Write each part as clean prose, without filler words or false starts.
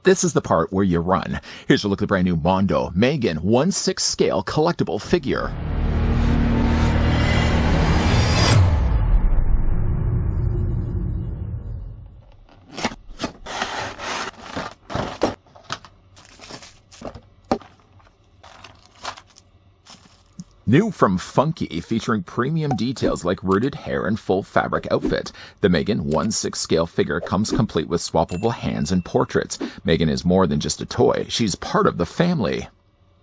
This is the part where you run. Here's a look at the brand new Mondo Megan 1/6 scale collectible figure. New from Funky, featuring premium details like rooted hair and full fabric outfit. The Megan 1/6 scale figure comes complete with swappable hands and portraits. Megan is more than just a toy. She's part of the family.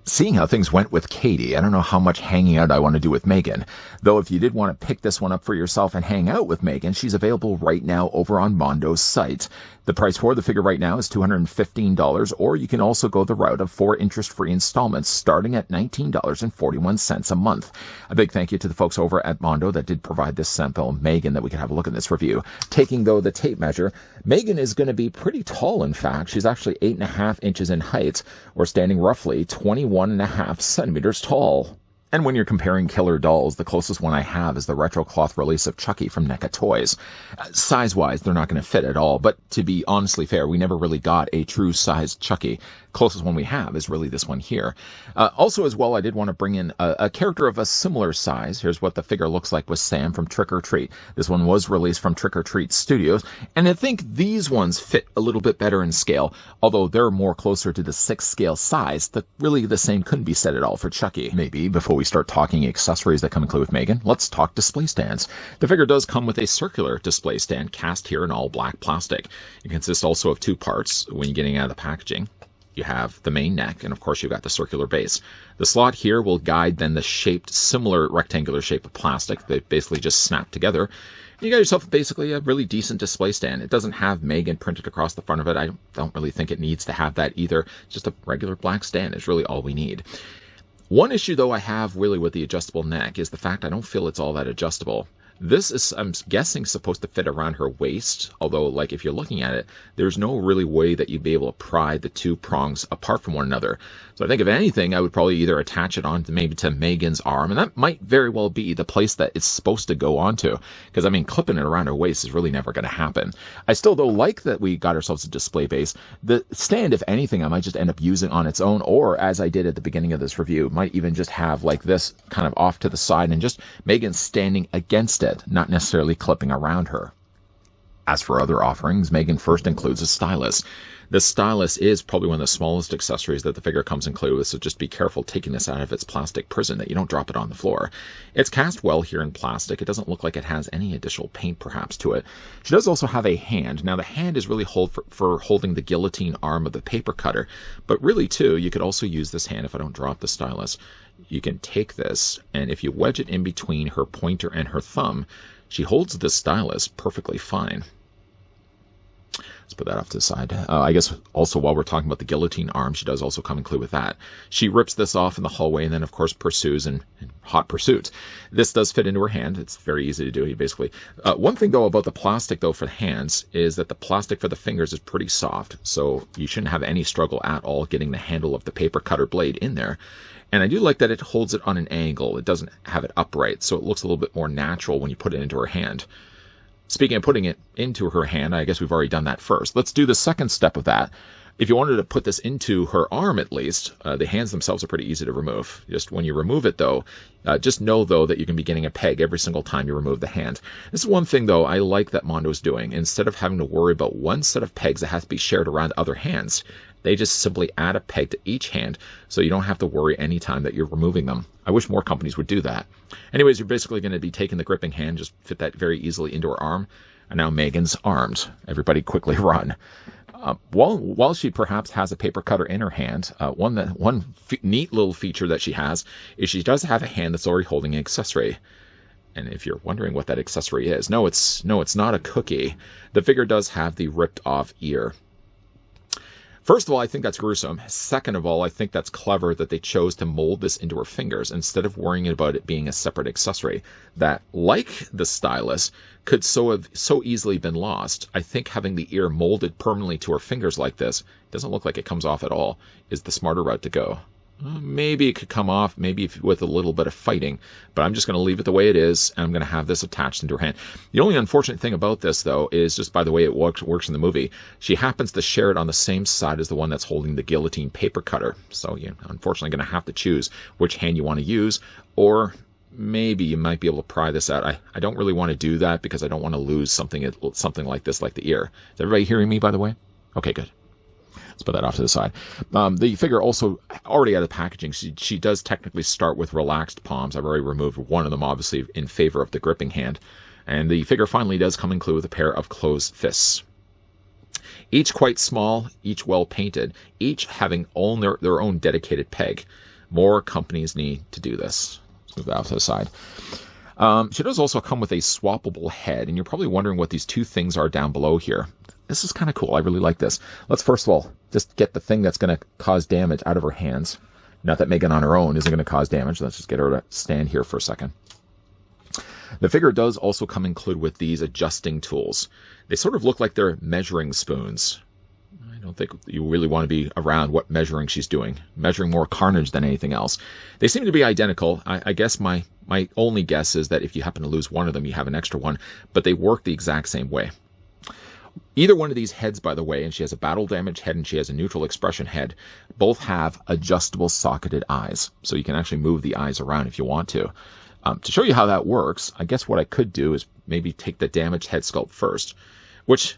Seeing how things went with Katie, I don't know how much hanging out I want to do with Megan. Though if you did want to pick this one up for yourself and hang out with Megan, she's available right now over on Mondo's site. The price for the figure right now is $215, or you can also go the route of 4 interest-free installments starting at $19.41 a month. A big thank you to the folks over at Mondo that did provide this sample Megan that we could have a look at this review. Taking, though, the tape measure, Megan is going to be pretty tall, in fact. She's actually 8.5 inches in height, or standing roughly 21.5 centimeters tall. And when you're comparing killer dolls, the closest one I have is the retro cloth release of Chucky from NECA Toys. Size-wise, they're not going to fit at all, but to be honestly fair, we never really got a true sized Chucky. Closest one we have is really this one here. Also as well, I did want to bring in a character of a similar size. Here's what the figure looks like with Sam from Trick or Treat. This one was released from Trick or Treat Studios, and I think these ones fit a little bit better in scale, although they're more closer to the 6 scale size. Really the same couldn't be said at all for Chucky. Maybe before we start talking accessories that come included with Megan, let's talk display stands. The figure does come with a circular display stand cast here in all black plastic. It consists also of 2 parts when you're getting out of the packaging. You have the main neck, and of course you've got the circular base. The slot here will guide then the shaped, similar rectangular shape of plastic. They basically just snap together. You got yourself basically a really decent display stand. It doesn't have Megan printed across the front of it. I don't really think it needs to have that either. Just a regular black stand is really all we need. One issue, though, I have really with the adjustable neck is the fact I don't feel it's all that adjustable. This is, I'm guessing, supposed to fit around her waist, although, like, if you're looking at it, there's no really way that you'd be able to pry the 2 prongs apart from one another. So I think, if anything, I would probably either attach it on to maybe to Megan's arm, and that might very well be the place that it's supposed to go onto, because, I mean, clipping it around her waist is really never going to happen. I still, though, like that we got ourselves a display base. The stand, if anything, I might just end up using on its own, or, as I did at the beginning of this review, might even just have, like this, kind of off to the side, and just Megan standing against it, not necessarily clipping around her. As for other offerings, Megan first includes a stylus. This stylus is probably one of the smallest accessories that the figure comes included with, so just be careful taking this out of its plastic prison that you don't drop it on the floor. It's cast well here in plastic. It doesn't look like it has any additional paint perhaps to it. She does also have a hand. Now the hand is really for holding the guillotine arm of the paper cutter, but really too, you could also use this hand if I don't drop the stylus. You can take this, and if you wedge it in between her pointer and her thumb, she holds the stylus perfectly fine. Let's put that off to the side. I guess also while we're talking about the guillotine arm, she does also come included with that. She rips this off in the hallway and then, of course, pursues in hot pursuit. This does fit into her hand. It's very easy to do, basically. One thing, though, about the plastic, though, for the hands is that the plastic for the fingers is pretty soft, so you shouldn't have any struggle at all getting the handle of the paper cutter blade in there. And I do like that it holds it on an angle. It doesn't have it upright, so it looks a little bit more natural when you put it into her hand. Speaking of putting it into her hand, I guess we've already done that first. Let's do the second step of that. If you wanted to put this into her arm, at least, the hands themselves are pretty easy to remove. Just when you remove it, though, just know, though, that you can be getting a peg every single time you remove the hand. This is one thing, though, I like that Mondo's doing. Instead of having to worry about one set of pegs that has to be shared around other hands, they just simply add a peg to each hand, so you don't have to worry any time that you're removing them. I wish more companies would do that. Anyways, you're basically going to be taking the gripping hand, just fit that very easily into her arm, and now Megan's armed. Everybody quickly run. While she perhaps has a paper cutter in her hand, one neat little feature that she has is she does have a hand that's already holding an accessory. And if you're wondering what that accessory is, no, it's not a cookie. The figure does have the ripped off ear. First of all, I think that's gruesome. Second of all, I think that's clever that they chose to mold this into her fingers instead of worrying about it being a separate accessory that, like the stylus, could have so easily been lost. I think having the ear molded permanently to her fingers like this, doesn't look like it comes off at all, is the smarter route to go. Maybe it could come off, maybe with a little bit of fighting, but I'm just going to leave it the way it is, and I'm going to have this attached into her hand. The only unfortunate thing about this, though, is just by the way it works in the movie, she happens to share it on the same side as the one that's holding the guillotine paper cutter. So you're unfortunately going to have to choose which hand you want to use, or maybe you might be able to pry this out. I don't really want to do that because I don't want to lose something like this, like the ear. Is everybody hearing me, by the way? Okay, good. Let's put that off to the side. The figure also, already out of the packaging, she does technically start with relaxed palms. I've already removed one of them, obviously, in favor of the gripping hand. And the figure finally does come included with a pair of closed fists. Each quite small, each well painted, each having their own dedicated peg. More companies need to do this. Let's move that off to the side. She does also come with a swappable head, and you're probably wondering what these two things are down below here. This is kind of cool. I really like this. Let's first of all just get the thing that's going to cause damage out of her hands. Not that Megan on her own isn't going to cause damage. Let's just get her to stand here for a second. The figure does also come included with these adjusting tools. They sort of look like they're measuring spoons. I don't think you really want to be around what measuring she's doing. Measuring more carnage than anything else. They seem to be identical. I guess my only guess is that if you happen to lose one of them, you have an extra one. But they work the exact same way. Either one of these heads, by the way, and she has a battle damage head and she has a neutral expression head, both have adjustable socketed eyes. So you can actually move the eyes around if you want to. To show you how that works, I guess what I could do is maybe take the damaged head sculpt first, which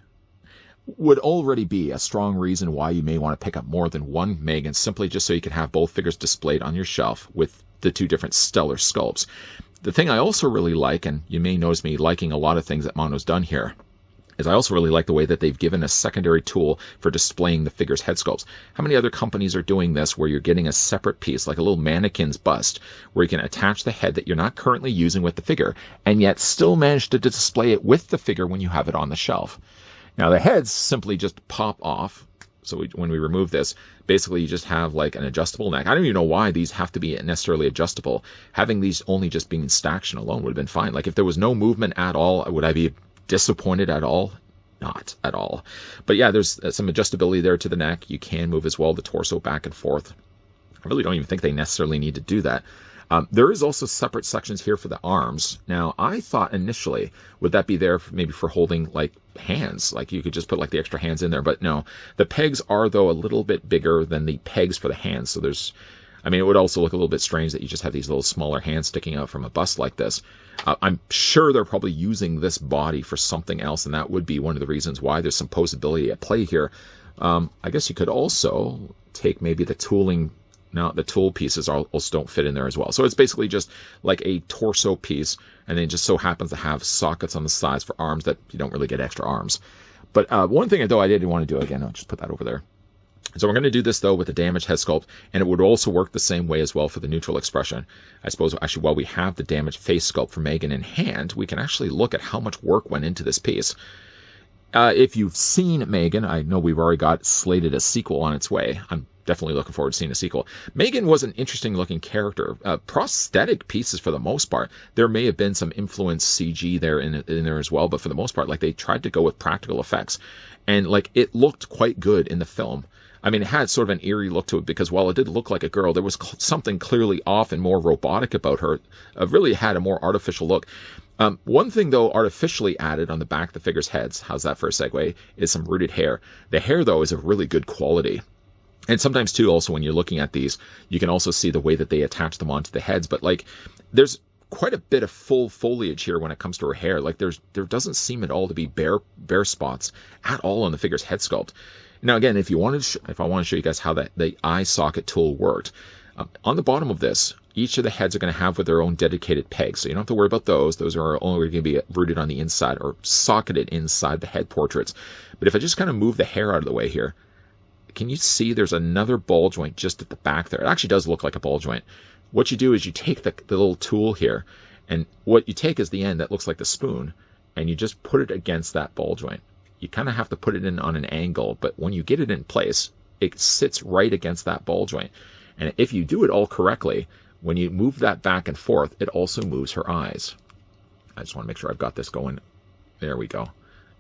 would already be a strong reason why you may want to pick up more than one Megan, simply just so you can have both figures displayed on your shelf with the two different stellar sculpts. The thing I also really like, and you may notice me liking a lot of things that Mondo's done here, is I also really like the way that they've given a secondary tool for displaying the figure's head sculpts. How many other companies are doing this where you're getting a separate piece, like a little mannequin's bust, where you can attach the head that you're not currently using with the figure, and yet still manage to display it with the figure when you have it on the shelf? Now the heads simply just pop off. So when we remove this, basically you just have like an adjustable neck. I don't even know why these have to be necessarily adjustable. Having these only just being stacked alone would have been fine. Like if there was no movement at all, would I be disappointed at all? Not at all. But yeah, there's some adjustability there to the neck. You can move as well the torso back and forth. I really don't even think they necessarily need to do that. There is also separate sections here for the arms. Now, I thought initially, would that be there maybe for holding like hands? Like you could just put like the extra hands in there, but no. The pegs are though a little bit bigger than the pegs for the hands. So there's, I mean, it would also look a little bit strange that you just have these little smaller hands sticking out from a bust like this. I'm sure they're probably using this body for something else, and that would be one of the reasons why there's some posability at play here. I guess you could also take maybe the tooling. Now, the tool pieces also don't fit in there as well. So it's basically just like a torso piece, and then it just so happens to have sockets on the sides for arms that you don't really get extra arms. But one thing, though, I did want to do, again, I'll just put that over there. So we're going to do this, though, with the damaged head sculpt, and it would also work the same way as well for the neutral expression. I suppose, actually, while we have the damaged face sculpt for Megan in hand, we can actually look at how much work went into this piece. If you've seen Megan, I know we've already got slated a sequel on its way. I'm definitely looking forward to seeing a sequel. Megan was an interesting looking character. Prosthetic pieces for the most part. There may have been some influence CG there in there as well, but for the most part, like they tried to go with practical effects. And like it looked quite good in the film. I mean, it had sort of an eerie look to it because while it did look like a girl, there was something clearly off and more robotic about her. It really had a more artificial look. One thing, though, artificially added on the back of the figure's heads, how's that for a segue, is some rooted hair. The hair, though, is of really good quality. And sometimes, too, also, when you're looking at these, you can also see the way that they attach them onto the heads. But, like, there's quite a bit of full foliage here when it comes to her hair. Like, there doesn't seem at all to be bare spots at all on the figure's head sculpt. Now, again, if I want to show you guys how the eye socket tool worked, on the bottom of this, each of the heads are going to have with their own dedicated pegs. So you don't have to worry about those. Those are only going to be rooted on the inside or socketed inside the head portraits. But if I just kind of move the hair out of the way here, can you see there's another ball joint just at the back there? It actually does look like a ball joint. What you do is you take the little tool here, and what you take is the end that looks like the spoon, and you just put it against that ball joint. You kind of have to put it in on an angle, but when you get it in place, it sits right against that ball joint. And if you do it all correctly, when you move that back and forth, it also moves her eyes. I just want to make sure I've got this going. There we go.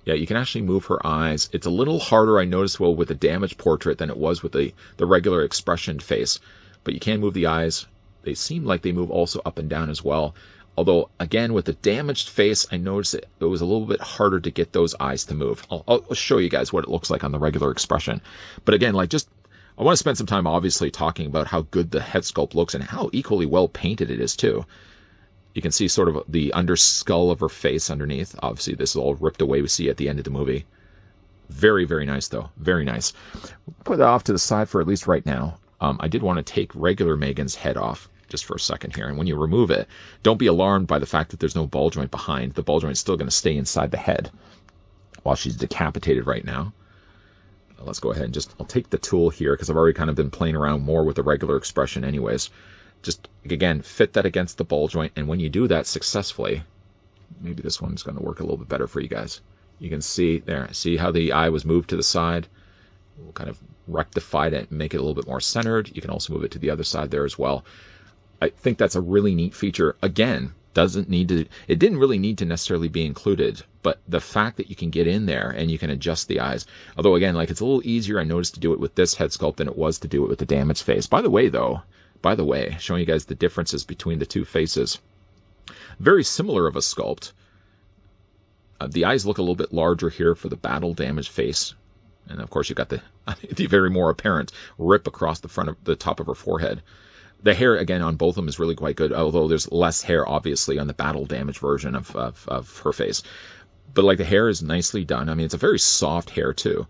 Yeah, you can actually move her eyes. It's a little harder, I noticed, well, with the damaged portrait than it was with the regular expression face. but you can move the eyes. They seem like they move also up and down as well. Although, again, with the damaged face, I noticed it was a little bit harder to get those eyes to move. I'll show you guys what it looks like on the regular expression. But again, like I want to spend some time obviously talking about how good the head sculpt looks and how equally well painted it is too. You can see sort of the under skull of her face underneath. Obviously, this is all ripped away we see at the end of the movie. Very, very nice though. Very nice. Put that off to the side for at least right now. I did want to take regular Megan's head off just for a second here. And when you remove it, don't be alarmed by the fact that there's no ball joint behind. The ball joint is still going to stay inside the head while she's decapitated right now. Let's go ahead and I'll take the tool here because I've already kind of been playing around more with the regular expression anyways. Just, again, fit that against the ball joint. And when you do that successfully, maybe this one's going to work a little bit better for you guys. You can see there, see how the eye was moved to the side? We'll kind of rectify it and make it a little bit more centered. You can also move it to the other side there as well. I think that's a really neat feature. Again, it didn't really need to necessarily be included, but the fact that you can get in there and you can adjust the eyes. Although again, like it's a little easier, I noticed, to do it with this head sculpt than it was to do it with the damaged face. By the way, showing you guys the differences between the two faces. Very similar of a sculpt. The eyes look a little bit larger here for the battle damaged face. And of course, you got the very more apparent rip across the front of the top of her forehead. The hair, again, on both of them is really quite good, although there's less hair, obviously, on the battle damage version of her face. But, like, the hair is nicely done. I mean, it's a very soft hair, too.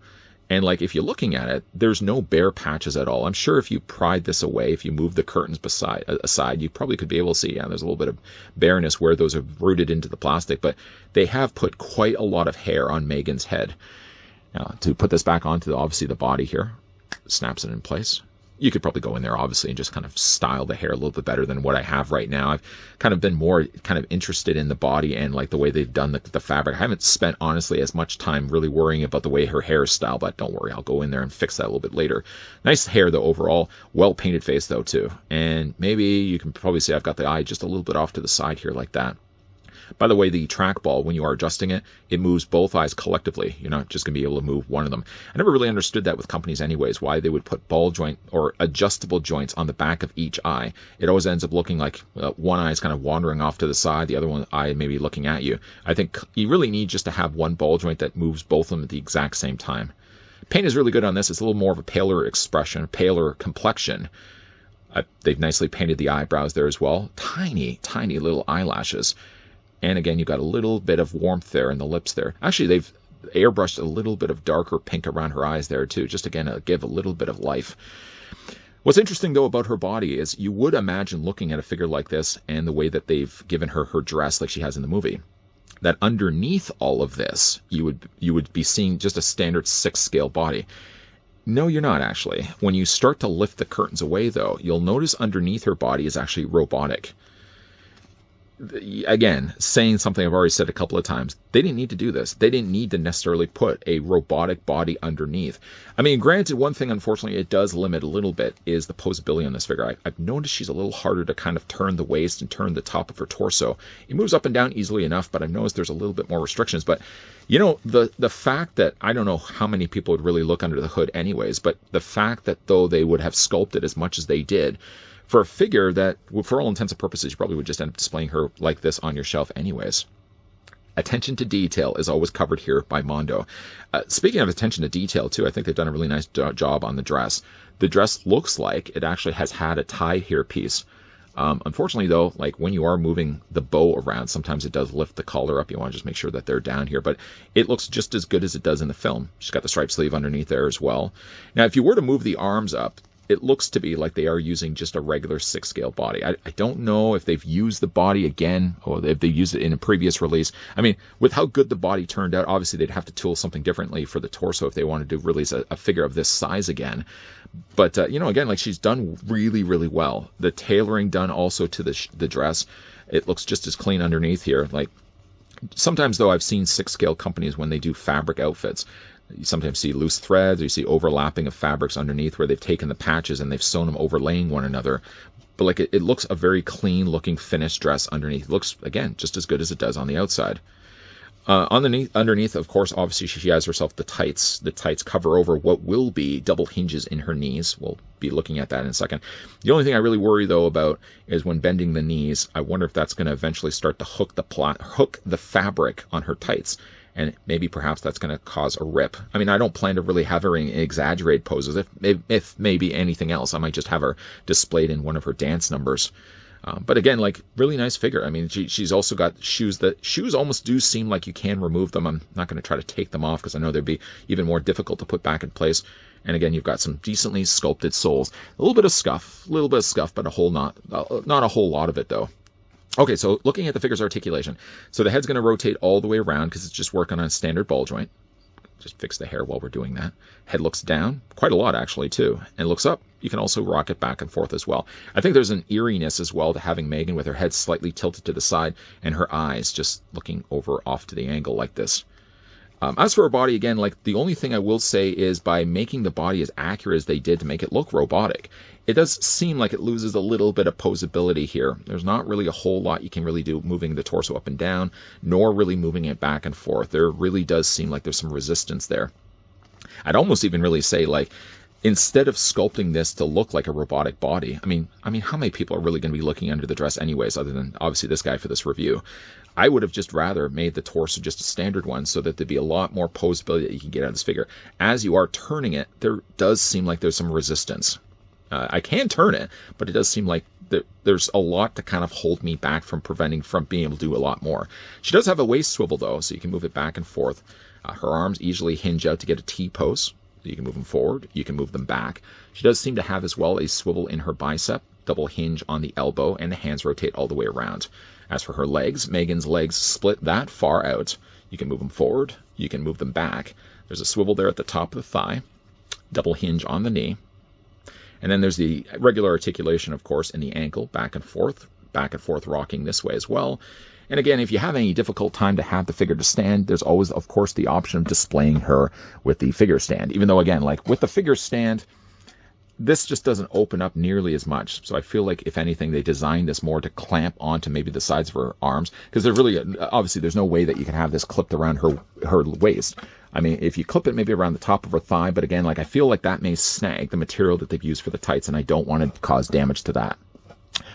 And, like, if you're looking at it, there's no bare patches at all. I'm sure if you pried this away, if you moved the curtains aside, you probably could be able to see, yeah, there's a little bit of bareness where those are rooted into the plastic. But they have put quite a lot of hair on Megan's head. Now, to put this back onto, obviously, the body here, snaps it in place. You could probably go in there, obviously, and just kind of style the hair a little bit better than what I have right now. I've kind of been more kind of interested in the body and like the way they've done the fabric. I haven't spent, honestly, as much time really worrying about the way her hair is styled, but don't worry, I'll go in there and fix that a little bit later. Nice hair, though, overall. Well-painted face, though, too. And maybe you can probably say I've got the eye just a little bit off to the side here like that. By the way, the trackball, when you are adjusting it, it moves both eyes collectively. You're not just going to be able to move one of them. I never really understood that with companies anyways, why they would put ball joint or adjustable joints on the back of each eye. It always ends up looking like one eye is kind of wandering off to the side, the other one eye maybe looking at you. I think you really need just to have one ball joint that moves both of them at the exact same time. Paint is really good on this. It's a little more of a paler expression, paler complexion. They've nicely painted the eyebrows there as well. Tiny, tiny little eyelashes. And again, you've got a little bit of warmth there in the lips there. Actually, they've airbrushed a little bit of darker pink around her eyes there too, just again to give a little bit of life. What's interesting, though, about her body is you would imagine looking at a figure like this and the way that they've given her dress like she has in the movie, that underneath all of this, you would be seeing just a standard 6-scale body. No, you're not, actually. When you start to lift the curtains away, though, you'll notice underneath her body is actually robotic. Again, saying something I've already said a couple of times, they didn't need to do this. They didn't need to necessarily put a robotic body underneath. I mean, granted, one thing, unfortunately, it does limit a little bit is the posability on this figure. I've noticed she's a little harder to kind of turn the waist and turn the top of her torso. It moves up and down easily enough, but I've noticed there's a little bit more restrictions. But, you know, the fact that, I don't know how many people would really look under the hood anyways, but the fact that, though, they would have sculpted as much as they did, for a figure that, for all intents and purposes, you probably would just end up displaying her like this on your shelf anyways. Attention to detail is always covered here by Mondo. Speaking of attention to detail, too, I think they've done a really nice job on the dress. The dress looks like it actually has had a tie here piece. Unfortunately, though, like when you are moving the bow around, sometimes it does lift the collar up. You want to just make sure that they're down here. But it looks just as good as it does in the film. She's got the striped sleeve underneath there as well. Now, if you were to move the arms up, it looks to be like they are using just a regular 6-scale body. I don't know if they've used the body again or if they used it in a previous release. I mean, with how good the body turned out, obviously they'd have to tool something differently for the torso if they wanted to release a figure of this size again. But, you know, again, like she's done really, really well. The tailoring done also to the dress. It looks just as clean underneath here. Like sometimes, though, I've seen 6-scale companies when they do fabric outfits. You sometimes see loose threads, or you see overlapping of fabrics underneath where they've taken the patches and they've sewn them overlaying one another. But like it looks a very clean looking finished dress underneath. It looks, again, just as good as it does on the outside. Underneath, of course, obviously she has herself the tights. The tights cover over what will be double hinges in her knees. We'll be looking at that in a second. The only thing I really worry though about is when bending the knees. I wonder if that's going to eventually start to hook the fabric on her tights, and maybe perhaps that's going to cause a rip. I mean, I don't plan to really have her in exaggerated poses. If maybe anything else, I might just have her displayed in one of her dance numbers. But again, like, really nice figure. I mean, she's also got shoes. Shoes almost do seem like you can remove them. I'm not going to try to take them off because I know they'd be even more difficult to put back in place. And again, you've got some decently sculpted soles. A little bit of scuff, but not a whole lot of it though. Okay, so looking at the figure's articulation. So the head's going to rotate all the way around because it's just working on a standard ball joint. Just fix the hair while we're doing that. Head looks down, quite a lot actually too, and looks up. You can also rock it back and forth as well. I think there's an eeriness as well to having Megan with her head slightly tilted to the side and her eyes just looking over off to the angle like this. As for her body, again, like, the only thing I will say is by making the body as accurate as they did to make it look robotic, it does seem like it loses a little bit of posability here. There's not really a whole lot you can really do moving the torso up and down, nor really moving it back and forth. There really does seem like there's some resistance there. I'd almost even really say, like, instead of sculpting this to look like a robotic body, I mean, how many people are really going to be looking under the dress anyways, other than obviously this guy for this review? I would have just rather made the torso just a standard one so that there'd be a lot more posability that you can get out of this figure. As you are turning it, there does seem like there's some resistance. I can turn it, but it does seem like there's a lot to kind of hold me back from being able to do a lot more. She does have a waist swivel though, so you can move it back and forth. Her arms easily hinge out to get a T-pose. You can move them forward, you can move them back. She does seem to have as well a swivel in her bicep, double hinge on the elbow, and the hands rotate all the way around. As for her legs, Megan's legs split that far out. You can move them forward, you can move them back. There's a swivel there at the top of the thigh, double hinge on the knee. And then there's the regular articulation, of course, in the ankle, back and forth rocking this way as well. And again, if you have any difficult time to have the figure to stand, there's always, of course, the option of displaying her with the figure stand. Even though, again, like with the figure stand, this just doesn't open up nearly as much. So I feel like, if anything, they designed this more to clamp onto maybe the sides of her arms. Because they're really, obviously, there's no way that you can have this clipped around her waist. I mean, if you clip it maybe around the top of her thigh, but again, like, I feel like that may snag the material that they've used for the tights, and I don't want to cause damage to that.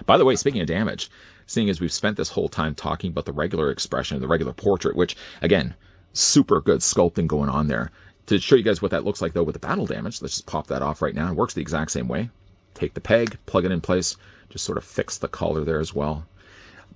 By the way, speaking of damage, seeing as we've spent this whole time talking about the regular expression, the regular portrait, which, again, super good sculpting going on there. To show you guys what that looks like, though, with the battle damage, let's just pop that off right now. It works the exact same way. Take the peg, plug it in place, just sort of fix the collar there as well.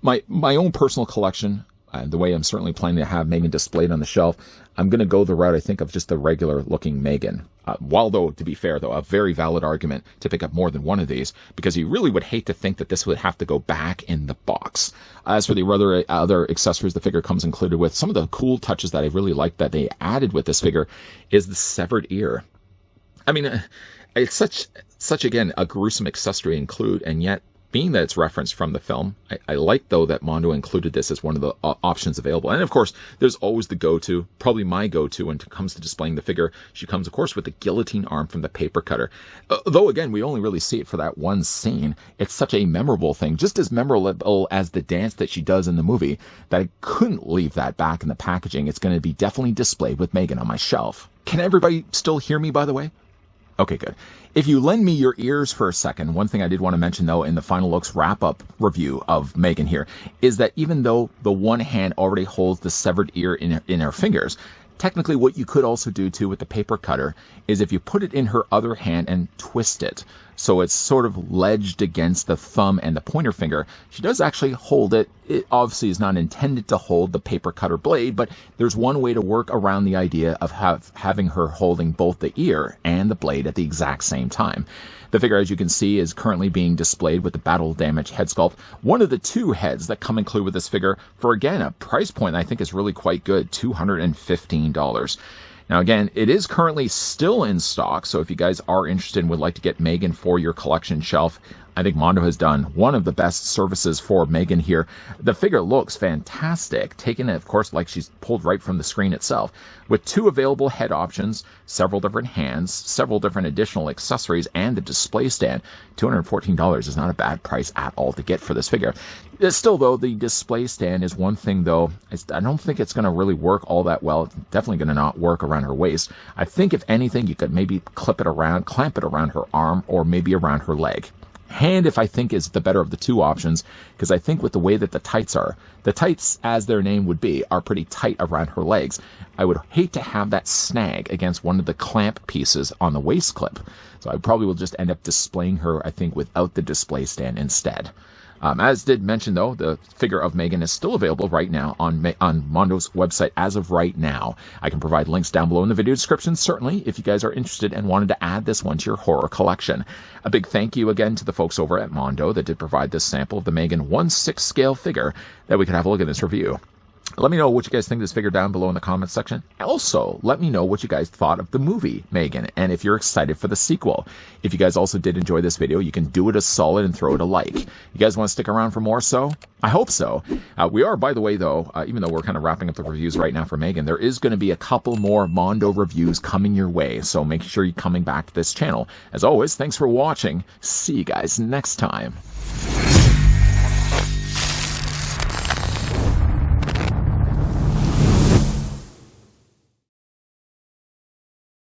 My own personal collection, the way I'm certainly planning to have Megan displayed on the shelf, I'm going to go the route, I think, of just the regular-looking Megan. While, though, to be fair, though, a very valid argument to pick up more than one of these, because you really would hate to think that this would have to go back in the box. As for the other accessories the figure comes included with, some of the cool touches that I really like that they added with this figure is the severed ear. I mean, it's such again, a gruesome accessory to include, and yet, being that it's referenced from the film, I like, though, that Mondo included this as one of the options available. And, of course, there's always the go-to, probably my go-to when it comes to displaying the figure. She comes, of course, with the guillotine arm from the paper cutter. Though, again, we only really see it for that one scene. It's such a memorable thing, just as memorable as the dance that she does in the movie, that I couldn't leave that back in the packaging. It's going to be definitely displayed with Megan on my shelf. Can everybody still hear me, by the way? Okay, good. If you lend me your ears for a second, one thing I did want to mention, though, in the Final Looks wrap-up review of Megan here, is that even though the one hand already holds the severed ear in her fingers, technically what you could also do, too, with the paper cutter is if you put it in her other hand and twist it, so it's sort of ledged against the thumb and the pointer finger, she does actually hold it. It obviously is not intended to hold the paper cutter blade, but there's one way to work around the idea of having her holding both the ear and the blade at the exact same time. The figure, as you can see, is currently being displayed with the battle damage head sculpt. One of the two heads that come included with this figure for, again, a price point I think is really quite good, $215. Now, again, it is currently still in stock, so if you guys are interested and would like to get Megan for your collection shelf, I think Mondo has done one of the best services for Megan here. The figure looks fantastic, taken, of course, like she's pulled right from the screen itself, with 2 available head options, several different hands, several different additional accessories, and the display stand. $214 is not a bad price at all to get for this figure. Still, though, the display stand is one thing, though. I don't think it's going to really work all that well. It's definitely going to not work around her waist. I think, if anything, you could maybe clamp it around her arm, or maybe around her leg. Hand, if I think, is the better of the 2 options, because I think with the way that the tights, as their name would be, are pretty tight around her legs. I would hate to have that snag against one of the clamp pieces on the waist clip. So I probably will just end up displaying her, I think, without the display stand instead. As did mention, though, the figure of Megan is still available right now on Mondo's website as of right now. I can provide links down below in the video description, certainly, if you guys are interested and wanted to add this one to your horror collection. A big thank you again to the folks over at Mondo that did provide this sample of the Megan 1/6 scale figure that we could have a look at this review. Let me know what you guys think of this figure down below in the comments section. Also, let me know what you guys thought of the movie Megan, and if you're excited for the sequel. If you guys also did enjoy this video, you can do it a solid and throw it a like. You guys want to stick around for more so? I hope so. We are, by the way, though, even though we're kind of wrapping up the reviews right now for Megan, there is going to be a couple more Mondo reviews coming your way, so make sure you're coming back to this channel. As always, thanks for watching. See you guys next time.